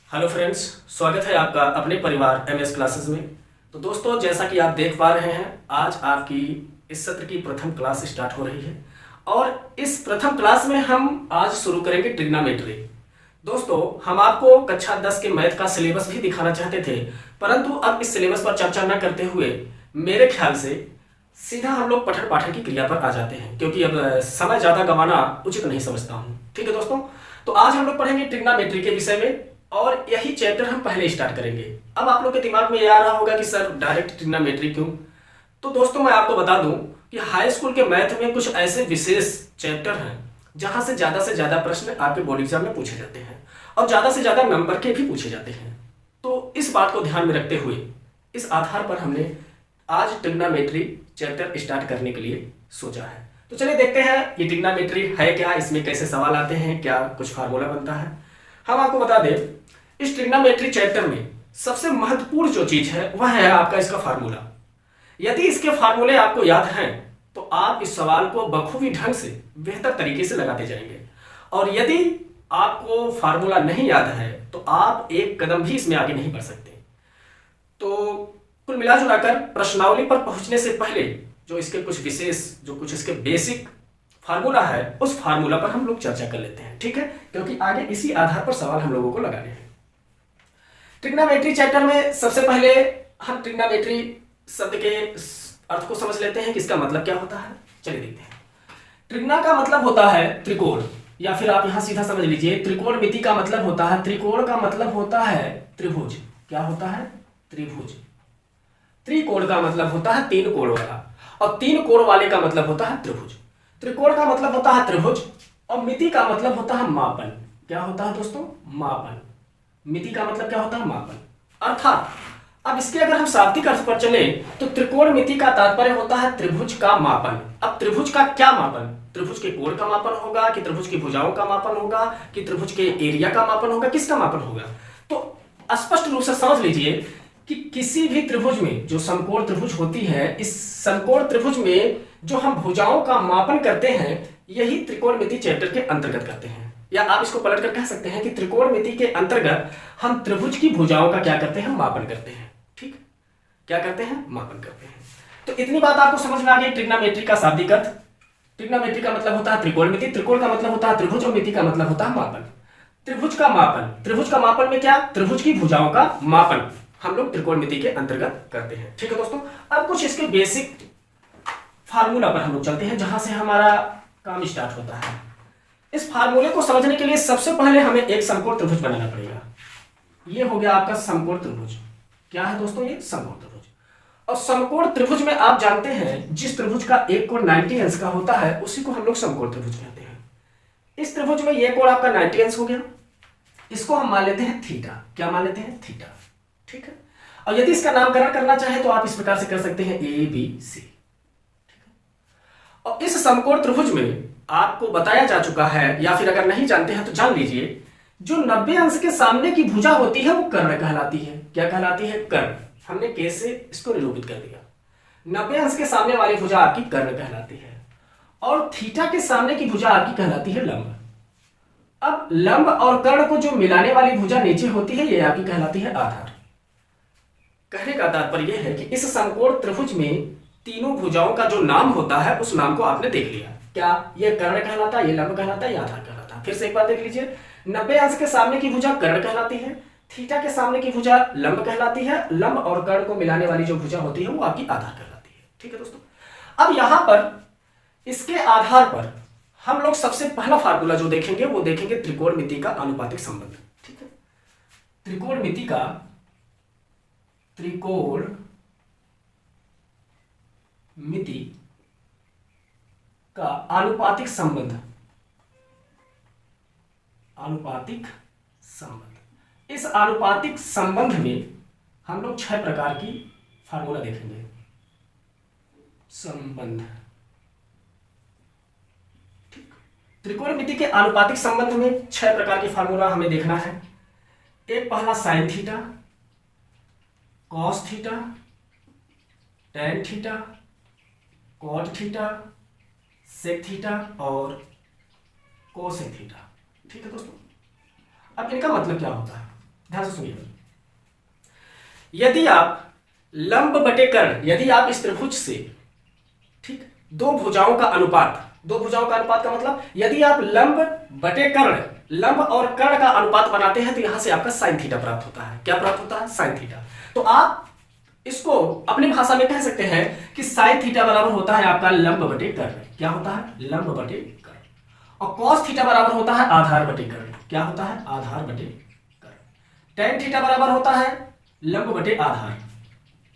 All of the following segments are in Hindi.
हेलो फ्रेंड्स, स्वागत है आपका अपने परिवार एमएस क्लासेस में। तो दोस्तों, जैसा कि आप देख पा रहे हैं, आज आपकी इस सत्र की प्रथम क्लास स्टार्ट हो रही है और इस प्रथम क्लास में हम आज शुरू करेंगे ट्रिग्नोमेट्री। दोस्तों, हम आपको कक्षा 10 के मैथ का सिलेबस भी दिखाना चाहते थे, परंतु अब इस सिलेबस पर चर्चा न करते हुए मेरे ख्याल से सीधा हम लोग पठन पाठन की क्रिया पर आ जाते हैं, क्योंकि अब समय ज़्यादा गंवाना उचित नहीं समझता हूँ। ठीक है दोस्तों, तो आज हम लोग पढ़ेंगे ट्रिग्नोमेट्री के विषय में और यही चैप्टर हम पहले स्टार्ट करेंगे। अब आप लोग के दिमाग में ये आ रहा होगा कि सर डायरेक्ट ट्रिग्नोमेट्री क्यों? तो दोस्तों, मैं आपको बता दूं कि हाई स्कूल के मैथ में कुछ ऐसे विशेष चैप्टर हैं जहां से ज़्यादा प्रश्न आपके बोर्ड एग्जाम में पूछे जाते हैं और ज़्यादा से ज़्यादा नंबर के भी पूछे जाते हैं। तो इस बात को ध्यान में रखते हुए इस आधार पर हमने आज ट्रिग्नोमेट्री चैप्टर स्टार्ट करने के लिए सोचा है। तो चलिए देखते हैं ये ट्रिग्नोमेट्री है क्या, इसमें कैसे सवाल आते हैं, क्या कुछ फार्मूला बनता है। हम आपको बता दें, इस ट्रिग्नोमेट्री चैप्टर में सबसे महत्वपूर्ण जो चीज है वह है आपका इसका फार्मूला। यदि इसके फार्मूले आपको याद हैं तो आप इस सवाल को बखूबी ढंग से बेहतर तरीके से लगाते जाएंगे, और यदि आपको फार्मूला नहीं याद है तो आप एक कदम भी इसमें आगे नहीं बढ़ सकते। तो कुल मिला जुलाकर प्रश्नावली पर पहुंचने से पहले जो इसके कुछ विशेष, जो कुछ इसके बेसिक फार्मूला है, उस फार्मूला पर हम लोग चर्चा कर लेते हैं। ठीक है, क्योंकि आगे इसी आधार पर सवाल हम लोगों को लगाने हैं। ट्रिग्नोमेट्री चैप्टर में सबसे पहले हम ट्रिग्नोमेट्री शब्द के अर्थ को समझ लेते हैं कि इसका मतलब क्या होता है। चलिए देखते हैं। ट्रिग्ना का मतलब होता है त्रिकोण, या फिर आप यहां सीधा समझ लीजिए त्रिकोणमिति का मतलब होता है, त्रिकोण का मतलब होता है त्रिभुज। क्या होता है? त्रिभुज। त्रिकोण का मतलब होता है तीन कोण वाला, और तीन कोण वाले का मतलब होता है त्रिभुज। त्रिकोण का मतलब होता है त्रिभुज, और मिति का मतलब होता है मापन। क्या होता है दोस्तों? मापन। मिति का मतलब क्या होता है? मापन। अर्थात अब इसके अगर हम शाब्दिक अर्थ पर चले तो त्रिकोण मिति का तात्पर्य होता है त्रिभुज का मापन। अब त्रिभुज का क्या मापन? त्रिभुज के कोण का मापन होगा, कि त्रिभुज की भुजाओं का मापन होगा, कि त्रिभुज के एरिया का मापन होगा, किसका मापन होगा? तो स्पष्ट रूप से समझ लीजिए कि किसी भी त्रिभुज में जो समकोण त्रिभुज होती है, इस समकोण त्रिभुज में जो हम भुजाओं का मापन करते हैं, यही त्रिकोणमिति चैप्टर के अंतर्गत करते हैं। या आप इसको पलट कर कह सकते हैं कि त्रिकोणमिति के अंतर्गत हम त्रिभुज की भुजाओं का क्या करते हैं? मापन करते हैं। ठीक, क्या करते हैं? मापन करते हैं। तो इतनी बात आपको समझ में आ गई ट्रिग्नोमेट्री का शाब्दिक अर्थ। ट्रिग्नोमेट्री का मतलब होता है त्रिकोणमिति, त्रिकोण का मतलब होता है त्रिभुज, और मिति का मतलब होता है मापन। त्रिभुज का मापन, त्रिभुज का मापन में क्या? त्रिभुज की भुजाओं का मापन हम लोग त्रिकोणमिति के अंतर्गत करते हैं। ठीक है दोस्तों, अब कुछ इसके बेसिक फार्मूला पर हम लोग चलते हैं, जहां से हमारा काम स्टार्ट होता है। इस फार्मूले को समझने के लिए सबसे पहले हमें एक समकोण त्रिभुज बनाना पड़ेगा। ये हो गया आपका समकोण त्रिभुज। क्या है दोस्तों? ये समकोण त्रिभुज। और समकोण त्रिभुज में आप जानते हैं जिस त्रिभुज का एक कोण 90 अंश का होता है उसी को हम लोग समकोण त्रिभुज कहते हैं। इस त्रिभुज में ये कोण आपका 90 अंश हो गया, इसको हम मान लेते हैं थीटा। क्या मान लेते हैं? थीटा। ठीक है, और यदि इसका नामकरण करना चाहे तो आप इस प्रकार से कर सकते हैं ए बी सी। और इस समकोण त्रिभुज में आपको बताया जा चुका है, या फिर अगर नहीं जानते हैं तो जान लीजिए, जो 90 अंश के सामने की भुजा होती है वो कर्ण कहलाती है। क्या कहलाती है? कर्ण। हमने कैसे इसको निरूपित कर दिया? 90 अंश के सामने वाली भुजा आपकी कर्ण कहलाती है, और थीटा के सामने की भुजा आपकी कहलाती है लंब। अब लंब और कर्ण को जो मिलाने वाली भुजा नीचे होती है, ये आपकी कहलाती है आधार। कहने का तात्पर्य यह है कि इस समकोण त्रिभुज में तीनों भुजाओं का जो नाम होता है उस नाम को आपने देख लिया। क्या? ये कर्ण कहलाता है, ये लंब कहलाता है, ये आधार कहलाता है। फिर से एक बार देख लीजिए, 90 अंश के सामने की भुजा कर्ण कहलाती है, थीटा के सामने की भुजा लंब कहलाती है, लंब और कर्ण को मिलाने वाली जो भुजा होती है वो आपकी आधार कहलाती है। ठीक है दोस्तों, अब यहां पर इसके आधार पर हम लोग सबसे पहला फार्मूला जो देखेंगे वो देखेंगे त्रिकोणमिति का आनुपातिक संबंध। ठीक है, त्रिकोणमिति का, त्रिकोण मिति का आनुपातिक संबंध। आनुपातिक संबंध, इस आनुपातिक संबंध में हम लोग 6 प्रकार की फार्मूला देखेंगे। संबंध। ठीक, त्रिकोणमिति के आनुपातिक संबंध में 6 प्रकार की फार्मूला हमें देखना है। एक पहला sine theta, cos theta, tan theta, cot theta, sec theta और कोसेक थीटा। ठीक है दोस्तों, अब इनका मतलब क्या होता है? ध्यान से सुनिए। यदि आप लंब बटे कर्ण, यदि आप इस त्रिभुज से, ठीक, दो भुजाओं का अनुपात का मतलब यदि आप लंब बटे कर्ण, लंब और कर्ण का अनुपात बनाते हैं तो यहां से आपका साइन थीटा प्राप्त होता है। क्या प्राप्त होता है? Sine theta. तो आप इसको अपनी भाषा में कह सकते हैं कि साइन थीटा बराबर होता है आपका लंब बटे कर्ण। क्या होता है? लंब बटे कर्ण। और कॉस थीटा बराबर होता है आधार बटे कर्ण। क्या होता है? आधार बटे कर्ण। टेन थीटा बराबर होता है लंब बटे आधार।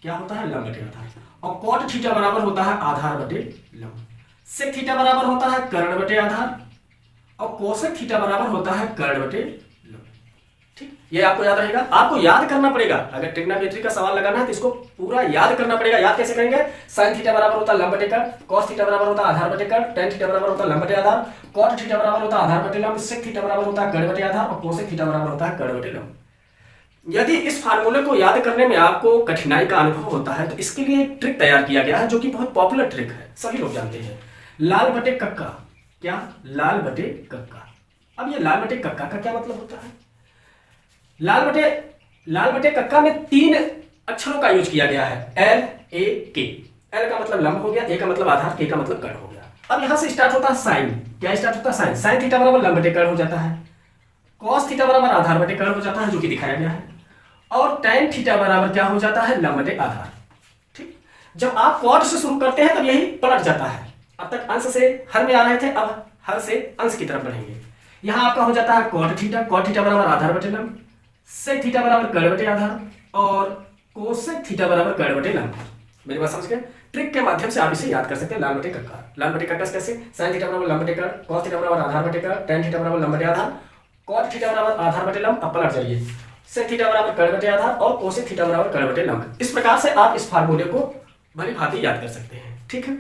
क्या होता है? लंब बटे आधार। और कॉट थीटा बराबर होता है आधार बटे लंब। सेक थीटा बराबर होता है कर्ण बटे आधार। और कोसेक थीटा बराबर होता है कर्ण बटे लंब। ठीक, ये आपको याद रहेगा। आपको याद करना पड़ेगा, अगर ट्रिग्नोमेट्री का सवाल लगाना है तो इसको पूरा याद करना पड़ेगा। याद कैसे करेंगे? साइन थीटा बराबर होता है लंब बटे कर्ण, कॉस थीटा बराबर होता है आधार बटे कर्ण, टेन थीटा बराबर होता है लंब बटे आधार, कॉट थीटा बराबर होता है आधार बटे लंब, सेक थीटा बराबर होता है कर्ण बटे आधार और कोसेक थीटा बराबर होता है कर्ण बटे लंब। यदि इस फार्मूले को याद करने में आपको कठिनाई का अनुभव होता है तो इसके लिए एक ट्रिक तैयार किया गया है जो कि बहुत पॉपुलर ट्रिक है, सभी लोग जानते हैं। लाल बटे कक्का। क्या? लाल बटे कक्का। अब ये लाल बटे कक्का का क्या मतलब होता है? लाल बटे कक्का में तीन अक्षरों का यूज किया गया है, एल ए के। एल का मतलब लंब हो गया, ए का मतलब आधार, के का मतलब कर्ण हो गया। अब यहां से स्टार्ट होता है साइन। क्या स्टार्ट होता है? साइन। साइन थीटा बराबर लंब बटे कर्ण हो जाता है, कॉस थीटा बराबर आधार बटे कर्ण हो जाता है, जो कि दिखाया गया है, और tan थीटा बराबर क्या हो जाता है? लंब बटे आधार। ठीक, जब आप कॉट से शुरू करते हैं तब यही पलट जाता है। अब तक अंश से हर में आ रहे थे, अब हर से अंश की तरफ बढ़ेंगे। यहां आपका हो जाता है कॉट थीटा बराबर आधार बटे लंब, सेक थीटा बराबर कर्ण बटे आधार और कोसेक थीटा बराबर कर्ण बटे लंब। मेरी बात समझ गए? ट्रिक के माध्यम से आप इसे याद कर सकते हैं। लाल बटे कक्का। लाल बटे कक्का कैसे? साइन थीटा बराबर लंब बटे कर्ण, कॉस थीटा बराबर आधार बटे कर्ण, tan थीटा बराबर लंब बटे आधार, कॉट थीटा बराबर आधार बटे लंब। अब पलट जाइए, सेक थीटा बराबर कर्ण बटे आधार और कोसेक थीटा बराबर कर्ण बटे लंब। इस प्रकार से आप इस फार्मूले को भली भांति याद कर सकते हैं। ठीक है,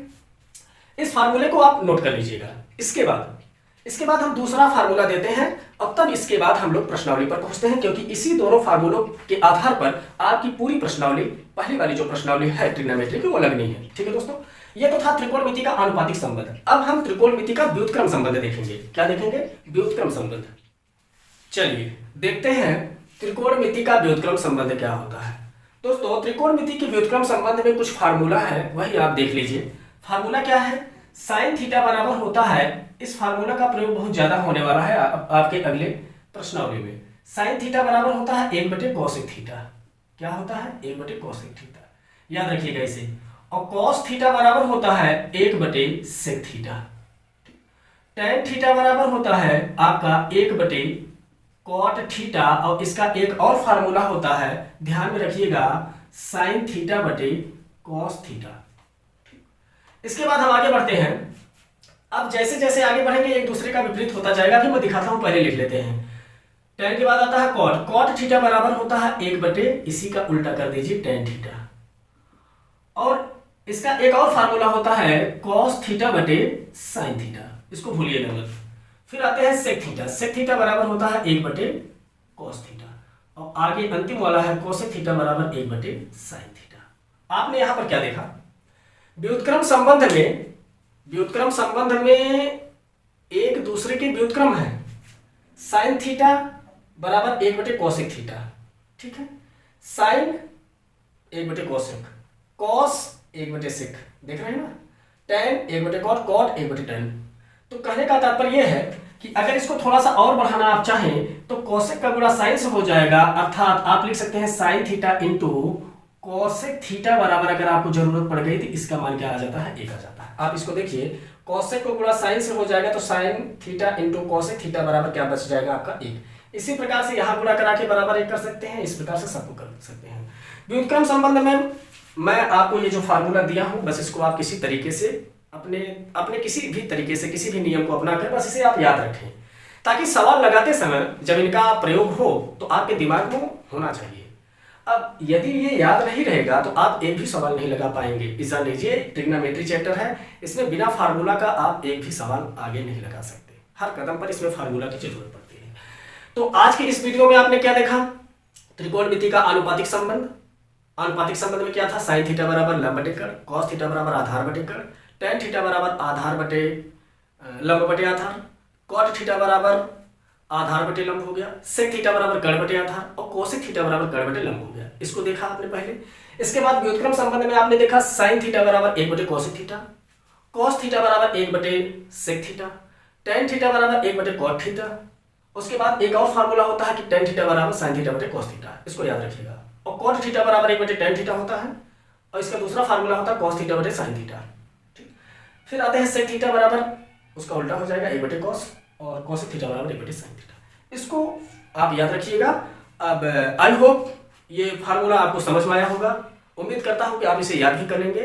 इस फार्मूले को आप नोट कर लीजिएगा। इसके बाद हम दूसरा फार्मूला देते हैं और तब इसके बाद हम लोग प्रश्नावली पर पहुंचते हैं, क्योंकि इसी दोनों फार्मूलों के आधार पर आपकी पूरी प्रश्नावली, पहली वाली जो प्रश्नावली है ट्रिग्नोमेट्री की, वो लगनी है। ठीक है दोस्तों, ये तो था त्रिकोणमिति का आनुपातिक संबंध। अब हम त्रिकोणमिति का व्युत्क्रम संबंध देखेंगे। क्या देखेंगे? व्युत्क्रम संबंध। चलिए देखते हैं त्रिकोणमिति का व्युत्क्रम संबंध क्या होता है। दोस्तों, त्रिकोणमिति के व्युत्क्रम संबंध में कुछ फार्मूला है, वही आप देख लीजिए। फार्मूला क्या है? साइन थीटा बराबर होता है, इस फार्मूला का प्रयोग बहुत ज्यादा होने वाला है आपके अगले प्रश्नावली में। साइन थीटा बराबर होता है 1 बटे कोसेक थीटा। क्या होता है? 1 बटे कोसेक थीटा, याद रखिएगा इसे। और कॉस थीटा बराबर होता है 1 बटे सेक थीटा। tan थीटा बराबर होता है आपका 1 बटे कॉट थीटा, और इसका एक और फार्मूला होता है, ध्यान में रखिएगा, साइन थीटा बटे कॉस थीटा। इसके बाद हम आगे बढ़ते हैं। अब जैसे जैसे आगे बढ़ेंगे एक दूसरे का विपरीत होता जाएगा, फिर मैं दिखाता हूं, पहले लिख लेते हैं। tan के बाद आता है कॉट। कॉट थीटा बराबर होता है 1 बटे, इसी का उल्टा कर दीजिए, tan थीटा। और इसका एक और फार्मूला होता है कॉस थीटा बटे साइन थीटा, इसको भूलिएगा मत। फिर आते हैं सेक थीटा। सेक थीटा बराबर होता है 1 बटे कॉस थीटा, और आगे अंतिम वाला है कोसेक थीटा बराबर 1 बटे साइन थीटा। आपने यहां पर क्या देखा? व्युत्क्रम संबंध में एक दूसरे के व्युत्क्रम है। साइन थीटा बराबर 1 बटे कोसेक थीटा। ठीक है, साइन 1 बटे कोसेक, कॉस 1 बटे सेक, देख रहे हैं ना, tan 1 बटे कॉट, कॉट 1 बटे tan। तो कहने का तात्पर्य यह है कि अगर इसको थोड़ा सा और बढ़ाना आप चाहें तो कोसेक का गुणा साइन से हो जाएगा, अर्थात आप लिख सकते हैं sine theta into cosec theta बराबर, अगर आपको जरूरत पड़ गई तो इसका मान क्या आ जाता है? 1 आ जाता है। आप इसको देखिए, कोसेक को गुणा साइन से हो जाएगा तो sine theta into cosec theta बराबर क्या बच जाएगा? आपका 1। इसी प्रकार से यहां गुणा करा के बराबर 1 कर सकते हैं, इस प्रकार से सबको कर सकते हैं। व्युत्क्रम संबंध में मैं आपको ये जो फार्मूला दिया हूं, बस इसको आप किसी तरीके से अपने किसी भी तरीके से, किसी भी नियम को अपना कर बस इसे आप याद रखें, ताकि सवाल लगाते समय जब इनका प्रयोग हो तो आपके दिमाग में होना चाहिए। अब यदि ये याद नहीं रहेगा तो आप एक भी सवाल नहीं लगा पाएंगे। जान लीजिए, ट्रिग्नोमेट्री चैप्टर है, इसमें बिना फार्मूला का आप एक भी सवाल आगे नहीं लगा सकते। हर कदम पर इसमें फार्मूला की जरूरत पड़ती है। तो आज की इस वीडियो में आपने क्या देखा? त्रिकोणमिति का आनुपातिक संबंध। आनुपातिक संबंध में क्या था? साइन थीटा बराबर लंब बटे कर्ण, कॉस थीटा बराबर आधार बटे कर्ण, tan थीटा बराबर आधार बटे लंब बटे आधार, कॉट थीटा बराबर आधार बटे लंब हो गया, सेक थीटा बराबर कर्ण बटे आधार, और कोसेक थीटा बराबर कर्ण बटे लंब हो गया। इसको देखा आपने पहले। इसके बाद व्युत्क्रम संबंध में आपने देखा साइन थीटा बराबर 1 बटे कोसेक थीटा, कॉस थीटा बराबर 1 बटे सेक थीटा, टेन थीटा बराबर 1 बटे कॉट थीटा। उसके बाद एक और फार्मूला होता है कि टेन थीटा बराबर साइन थीटा बटे कॉस थीटा, इसको याद रखिएगा। और कॉट थीटा बराबर 1 बटे टेन थीटा होता है, और इसका दूसरा फार्मूला होता है कॉस थीटा बटे साइन थीटा। ठीक, फिर आते हैं सेक थीटा बराबर, उसका उल्टा हो जाएगा 1 बटे कॉस, और कोसेक थीटा बराबर 1 बटे साइन थीटा। इसको आप याद रखिएगा। अब आई होप ये फार्मूला आपको समझ में आया होगा। उम्मीद करता हूं कि आप इसे याद भी कर लेंगे।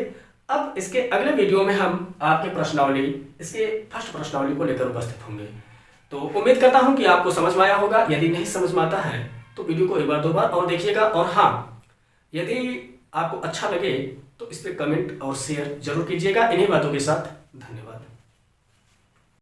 अब इसके अगले वीडियो में हम आपके प्रश्नावली, इसके फर्स्ट प्रश्नावली को लेकर उपस्थित होंगे। तो उम्मीद करता हूं कि आपको समझ में आया होगा। यदि नहीं समझ में आता है तो वीडियो को एक बार 2 बार और देखिएगा। और हाँ, यदि आपको अच्छा लगे तो इस पर कमेंट और शेयर जरूर कीजिएगा। इन्हीं बातों के साथ धन्यवाद।